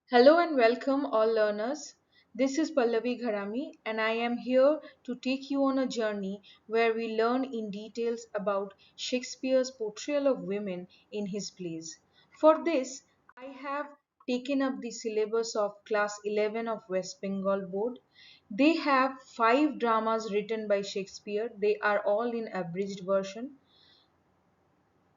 Hello and welcome, all learners. This is Pallavi Gharami, and I am here to take you on a journey where we learn in details about Shakespeare's portrayal of women in his plays. For this, I have taken up the syllabus of Class 11 of West Bengal Board. They have five dramas written by Shakespeare, they are all in abridged version.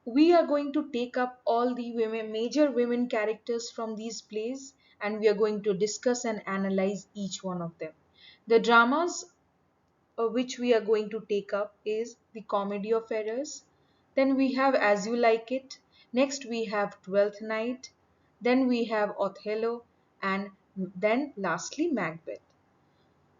We are going to take up all the major women characters from these plays, and we are going to discuss and analyze each one of them. The dramas which we are going to take up is the Comedy of Errors, then we have As You Like It, next we have Twelfth Night, then we have Othello, and then lastly Macbeth.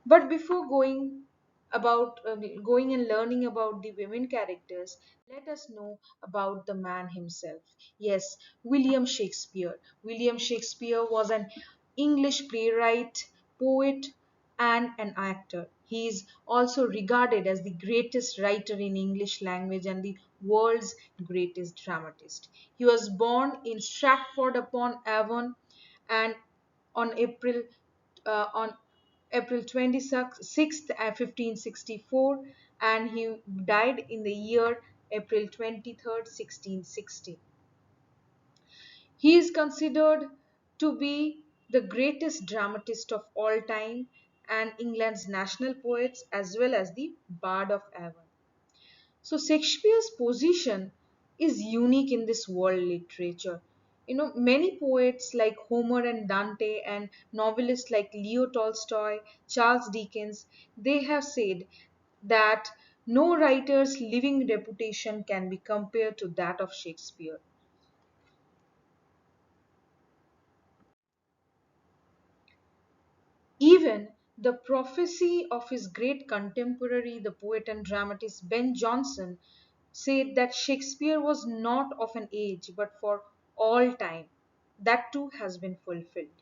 But before going and learning about the women characters, let us know about the man himself. Yes, William Shakespeare. William Shakespeare was an English playwright, poet, and an actor. He is also regarded as the greatest writer in English language and the world's greatest dramatist. He was born in Stratford upon Avon and on on April 26th, 1564, and he died in the year April 23rd, 1660. He is considered to be the greatest dramatist of all time and England's national poets as well as the Bard of Avon. So Shakespeare's position is unique in this world literature. Many poets like Homer and Dante and novelists like Leo Tolstoy, Charles Dickens, they have said that no writer's living reputation can be compared to that of Shakespeare. Even the prophecy of his great contemporary, the poet and dramatist Ben Jonson, said that Shakespeare was not of an age but for all time. That too has been fulfilled.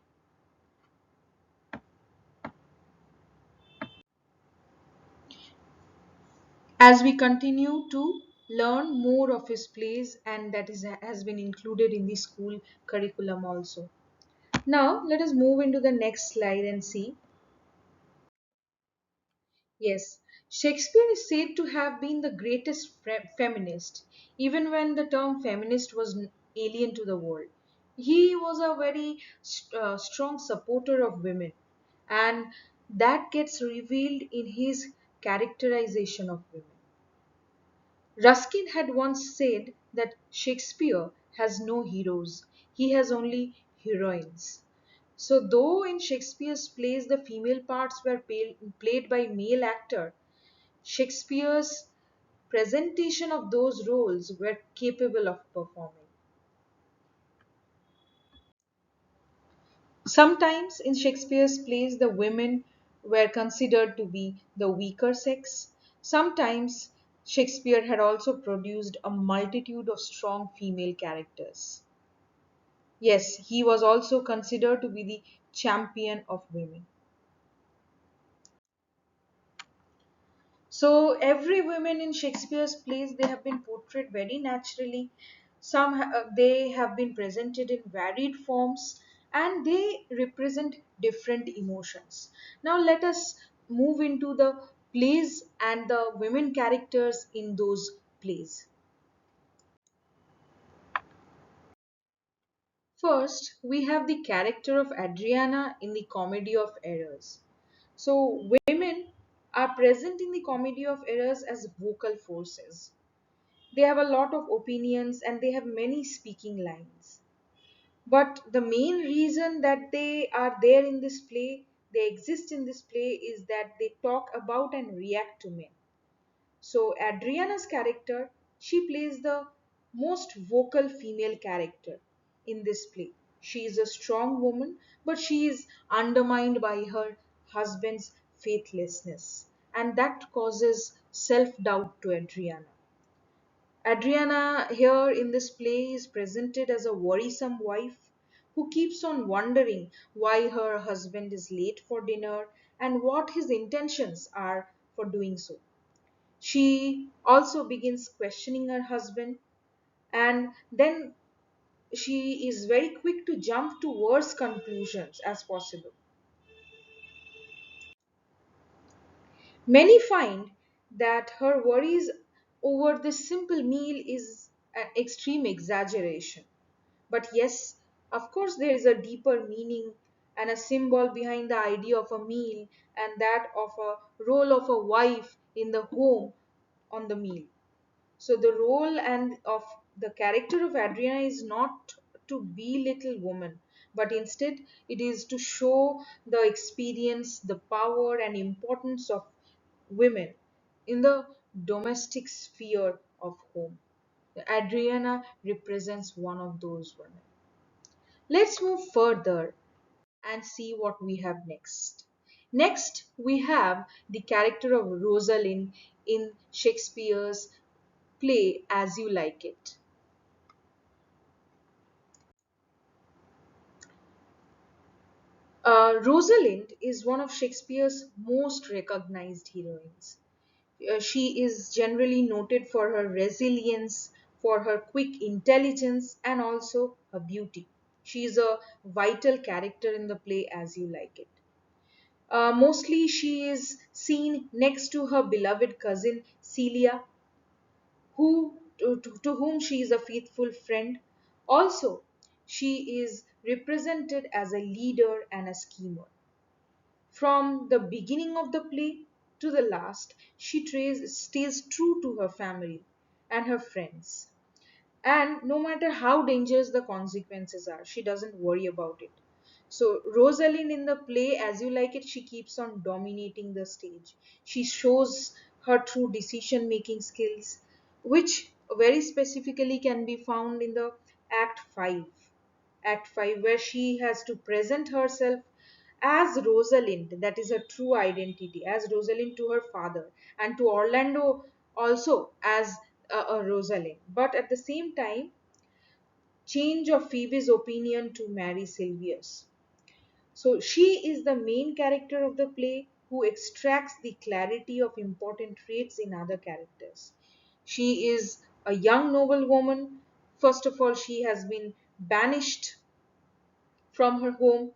As we continue to learn more of his plays, and has been included in the school curriculum also. Now, let us move into the next slide and see. Yes, Shakespeare is said to have been the greatest feminist, even when the term feminist was alien to the world. He was a very strong supporter of women, and that gets revealed in his characterization of women. Ruskin had once said that Shakespeare has no heroes, he has only heroines. So, though in Shakespeare's plays the female parts were played by male actor, Shakespeare's presentation of those roles were capable of performing. Sometimes in Shakespeare's plays, the women were considered to be the weaker sex. Sometimes Shakespeare had also produced a multitude of strong female characters. Yes, he was also considered to be the champion of women. So every woman in Shakespeare's plays, they have been portrayed very naturally. They have been presented in varied forms, and they represent different emotions. Now let us move into the plays and the women characters in those plays. First, we have the character of Adriana in the Comedy of Errors. So women are present in the Comedy of Errors as vocal forces. They have a lot of opinions and they have many speaking lines. But the main reason that they are there in this play, they exist in this play, is that they talk about and react to men. So, Adriana's character, she plays the most vocal female character in this play. She is a strong woman, but she is undermined by her husband's faithlessness, and that causes self doubt to Adriana. Adriana here in this play is presented as a worrisome wife who keeps on wondering why her husband is late for dinner and what his intentions are for doing so. She also begins questioning her husband, and then she is very quick to jump to worse conclusions as possible. Many find that her worries over this simple meal is an extreme exaggeration. But yes, of course, there is a deeper meaning and a symbol behind the idea of a meal, and that of a role of a wife in the home on the meal. So the role and of the character of Adriana is not to belittle woman, but instead it is to show the experience, the power and importance of women in the domestic sphere of home. Adriana represents one of those women. Let's move further and see what we have next. Next, we have the character of Rosalind in Shakespeare's play As You Like It. Rosalind is one of Shakespeare's most recognized heroines. She is generally noted for her resilience, for her quick intelligence, and also her beauty. She is a vital character in the play As You Like It. Mostly, she is seen next to her beloved cousin Celia, to whom she is a faithful friend. Also, she is represented as a leader and a schemer. From the beginning of the play to the last, she stays true to her family and her friends. And no matter how dangerous the consequences are, she doesn't worry about it. So, Rosalind in the play, As You Like It, she keeps on dominating the stage. She shows her true decision making skills, which very specifically can be found in the Act 5. Act 5, where she has to present herself as Rosalind, that is her true identity, as Rosalind to her father, and to Orlando also as a Rosalind. But at the same time, change of Phoebe's opinion to marry Silvius. So she is the main character of the play who extracts the clarity of important traits in other characters. She is a young noblewoman. First of all, she has been banished from her home,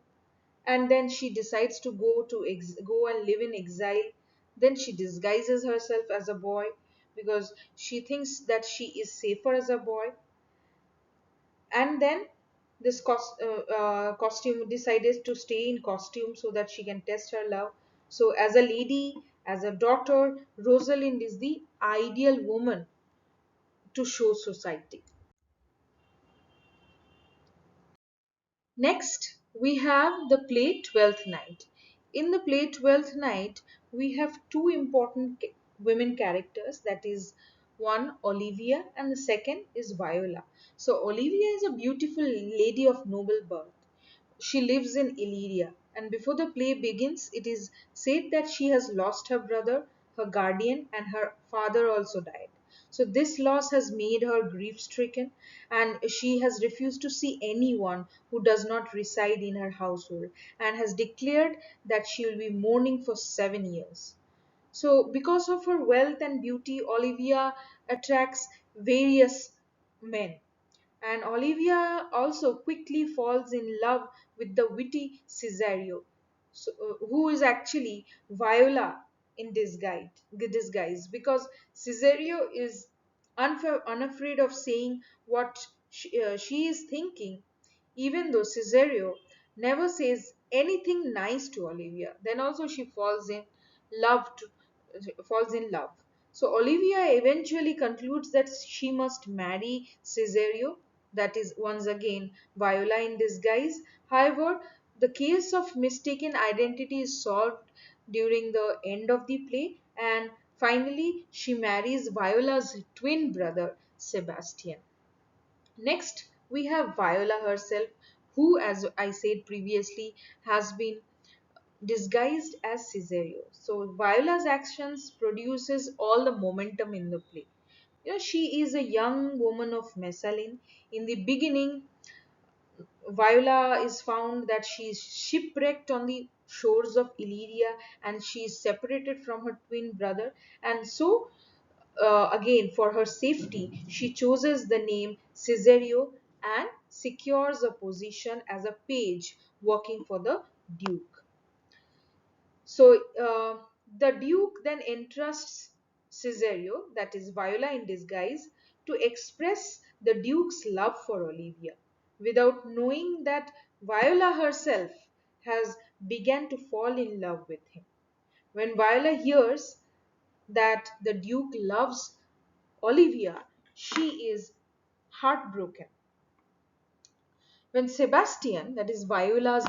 and then she decides to go and live in exile. Then she disguises herself as a boy because she thinks that she is safer as a boy. And then this costume decided to stay in costume so that she can test her love. So as a lady, as a daughter, Rosalind is the ideal woman to show society. Next, we have the play Twelfth Night. In the play Twelfth Night, we have two important women characters, that is, one Olivia and the second is Viola. So, Olivia is a beautiful lady of noble birth. She lives in Illyria, and before the play begins, it is said that she has lost her brother, her guardian, and her father also died. So, this loss has made her grief stricken, and she has refused to see anyone who does not reside in her household, and has declared that she will be mourning for 7 years. So, because of her wealth and beauty, Olivia attracts various men, and Olivia also quickly falls in love with the witty Cesario, so, who is actually Viola in disguise, because Cesario is unafraid of saying what she is thinking, even though Cesario never says anything nice to Olivia. Then also she love to, falls in love. So Olivia eventually concludes that she must marry Cesario, that is once again Viola in disguise. However, the case of mistaken identity is solved during the end of the play, and finally she marries Viola's twin brother Sebastian. Next, we have Viola herself, who, as I said previously, has been disguised as Cesario. So Viola's actions produces all the momentum in the play. She is a young woman of Messalin. In the beginning, Viola is found that she is shipwrecked on the shores of Illyria, and she is separated from her twin brother. And so, again, for her safety, she chooses the name Cesario and secures a position as a page working for the Duke. So the Duke then entrusts Cesario, that is Viola in disguise, to express the Duke's love for Olivia, without knowing that Viola herself has begun to fall in love with him. When Viola hears that the Duke loves Olivia, she is heartbroken. When Sebastian, that is Viola's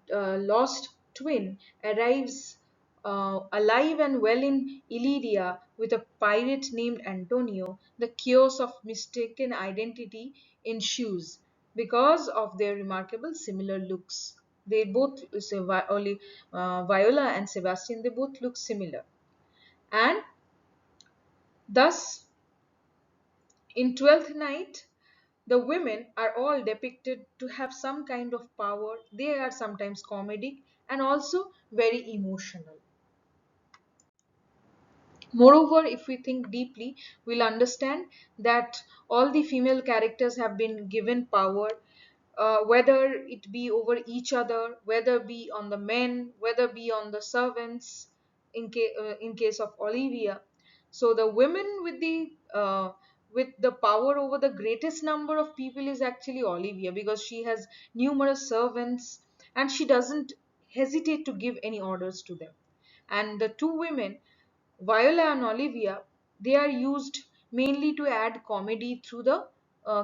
lost twin, arrives alive and well in Ilidia with a pirate named Antonio, the chaos of mistaken identity ensues because of their remarkable similar looks. They both, so Viola and Sebastian, they both look similar. And thus, in Twelfth Night, the women are all depicted to have some kind of power. They are sometimes comedic and also very emotional. Moreover, if we think deeply, we'll understand that all the female characters have been given power, whether it be over each other, whether be on the men, whether be on the servants, in case of Olivia. So the women with the power over the greatest number of people is actually Olivia, because she has numerous servants and she doesn't hesitate to give any orders to them. And the two women, Viola and Olivia, they are used mainly to add comedy through the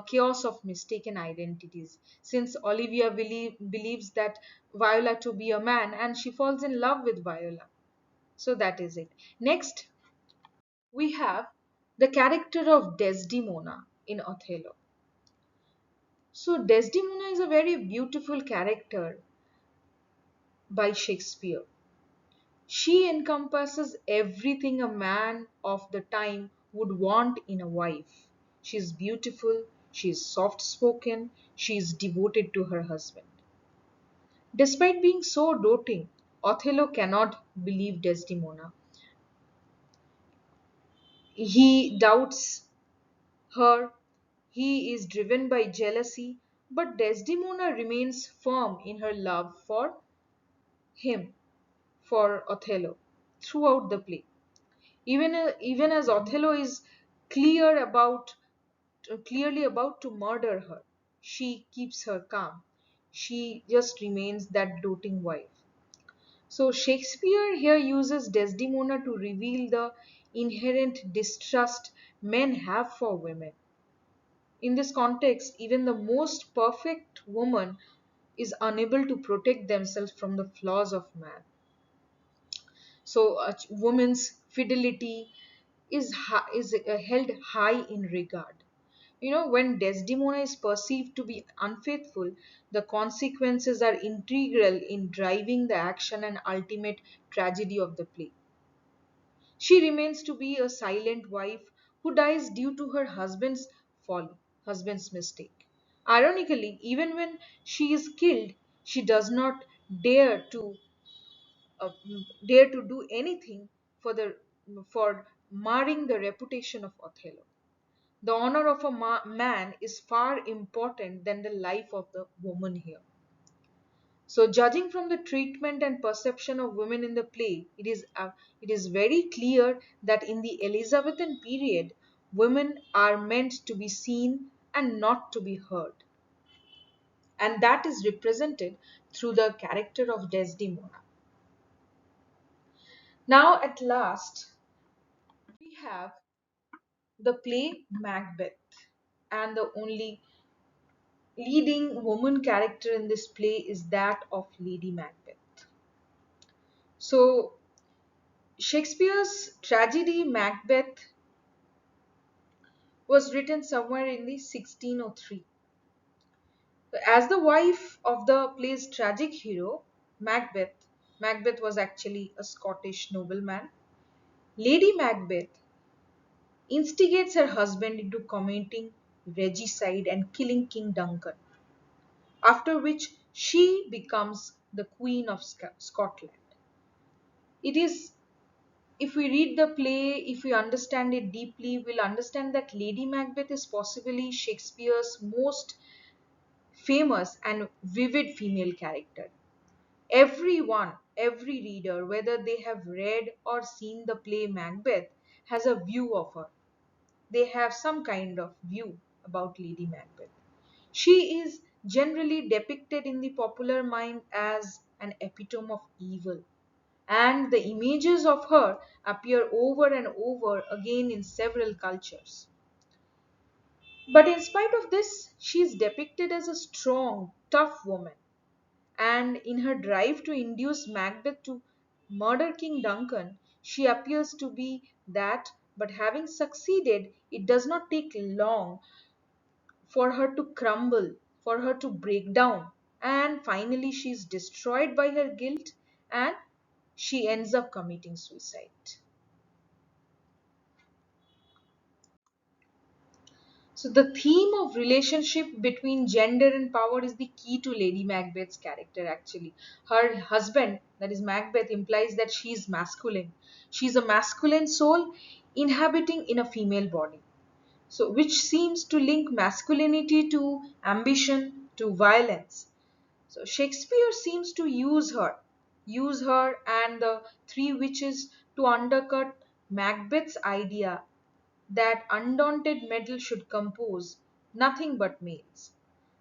chaos of mistaken identities. Since Olivia believes that Viola to be a man and she falls in love with Viola. So that is it. Next, we have the character of Desdemona in Othello. So Desdemona is a very beautiful character by Shakespeare. She encompasses everything a man of the time would want in a wife. She is beautiful, she is soft spoken, she is devoted to her husband. Despite being so doting, Othello cannot believe Desdemona. He doubts her, he is driven by jealousy, but Desdemona remains firm in her love for him, for Othello, throughout the play. Even as Othello is clear about clearly about to murder her, she keeps her calm. She just remains that doting wife. So Shakespeare here uses Desdemona to reveal the inherent distrust men have for women. In this context, even the most perfect woman is unable to protect themselves from the flaws of man. So a woman's fidelity is held high in regard. When Desdemona is perceived to be unfaithful, the consequences are integral in driving the action and ultimate tragedy of the play. She remains to be a silent wife who dies due to her husband's folly, husband's mistake. Ironically, even when she is killed, she does not dare to uh, do anything for the for marring the reputation of Othello. The honor of a man is far important than the life of the woman here. So, judging from the treatment and perception of women in the play, it is very clear that in the Elizabethan period, women are meant to be seen and not to be heard, and that is represented through the character of Desdemona. Now, at last, we have the play Macbeth, and the only leading woman character in this play is that of Lady Macbeth. So, Shakespeare's tragedy Macbeth was written somewhere in the 1603. As the wife of the play's tragic hero, Macbeth, Macbeth was actually a Scottish nobleman. Lady Macbeth instigates her husband into committing regicide and killing King Duncan, after which she becomes the Queen of Scotland. It is, if we read the play, if we understand it deeply, we'll understand that Lady Macbeth is possibly Shakespeare's most famous and vivid female character. Everyone, every reader, whether they have read or seen the play Macbeth, has a view of her. They have some kind of view about Lady Macbeth. She is generally depicted in the popular mind as an epitome of evil, and the images of her appear over and over again in several cultures. But in spite of this, she is depicted as a strong, tough woman, and in her drive to induce Macbeth to murder King Duncan, she appears to be that, but having succeeded, it does not take long for her to crumble, for her to break down, and finally she is destroyed by her guilt and she ends up committing suicide. So the theme of relationship between gender and power is the key to Lady Macbeth's character actually. Her husband, that is Macbeth, implies that she is masculine. She is a masculine soul inhabiting in a female body. So which seems to link masculinity to ambition to violence. So Shakespeare seems to use her and the three witches to undercut Macbeth's idea that undaunted metal should compose nothing but males.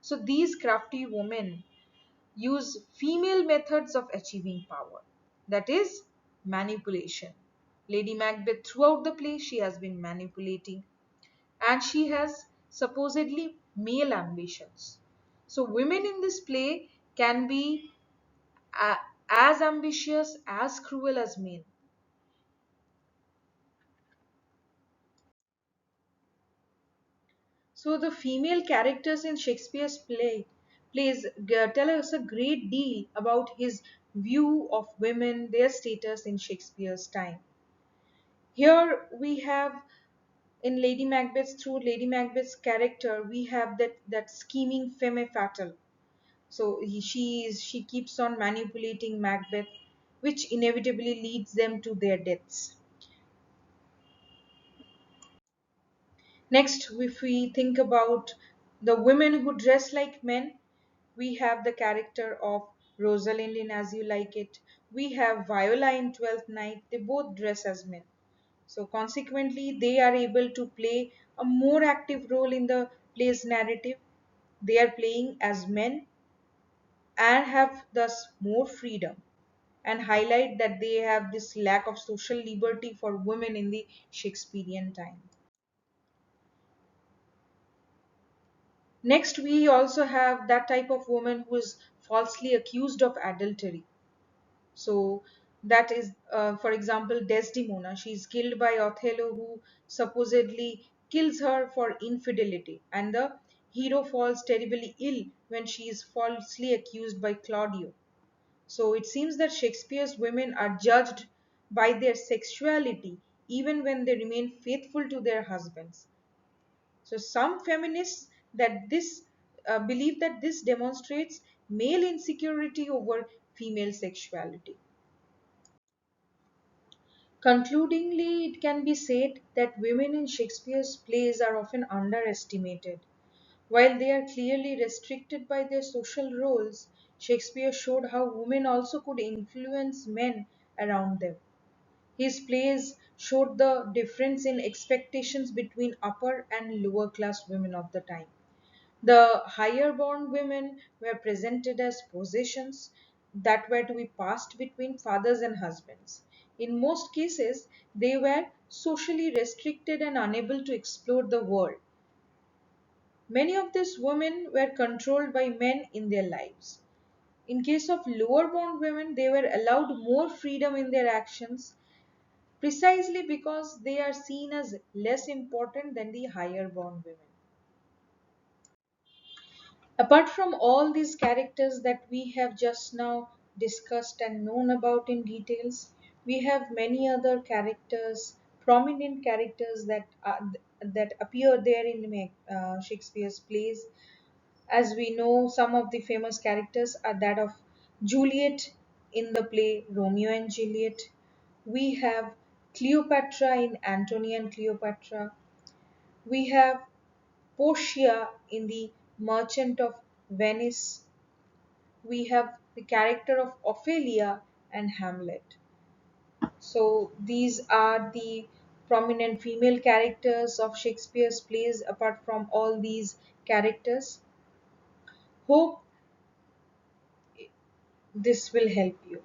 So these crafty women use female methods of achieving power, that is, manipulation. Lady Macbeth, throughout the play, she has been manipulating and she has supposedly male ambitions. So, women in this play can be uh, as ambitious, as cruel as men. So the female characters in Shakespeare's plays tell us a great deal about his view of women, their status in Shakespeare's time. Here we have in Lady Macbeth's through Lady Macbeth's character, we have that scheming femme fatale. So she keeps on manipulating Macbeth, which inevitably leads them to their deaths. Next, if we think about the women who dress like men, we have the character of Rosalind in As You Like It. We have Viola in Twelfth Night. They both dress as men. So consequently, they are able to play a more active role in the play's narrative. They are playing as men and have thus more freedom and highlight that they have this lack of social liberty for women in the Shakespearean time. Next, we also have that type of woman who is falsely accused of adultery. So, that is, for example, Desdemona. She is killed by Othello, who supposedly kills her for infidelity, and the hero falls terribly ill when she is falsely accused by Claudio. So, it seems that Shakespeare's women are judged by their sexuality even when they remain faithful to their husbands. So some feminists that this believe that this demonstrates male insecurity over female sexuality. Concludingly, it can be said that women in Shakespeare's plays are often underestimated. While they are clearly restricted by their social roles, Shakespeare showed how women also could influence men around them. His plays showed the difference in expectations between upper and lower class women of the time. The higher born women were presented as possessions that were to be passed between fathers and husbands. In most cases, they were socially restricted and unable to explore the world. Many of these women were controlled by men in their lives. In case of lower born women, they were allowed more freedom in their actions precisely because they are seen as less important than the higher born women. Apart from all these characters that we have just now discussed and known about in details, we have many other characters, prominent characters that appear there in Shakespeare's plays. As we know, some of the famous characters are that of Juliet in the play Romeo and Juliet. We have Cleopatra in Antony and Cleopatra. We have Portia in the Merchant of Venice, we have the character of Ophelia and Hamlet. So these are the prominent female characters of Shakespeare's plays. Apart from all these characters, hope this will help you.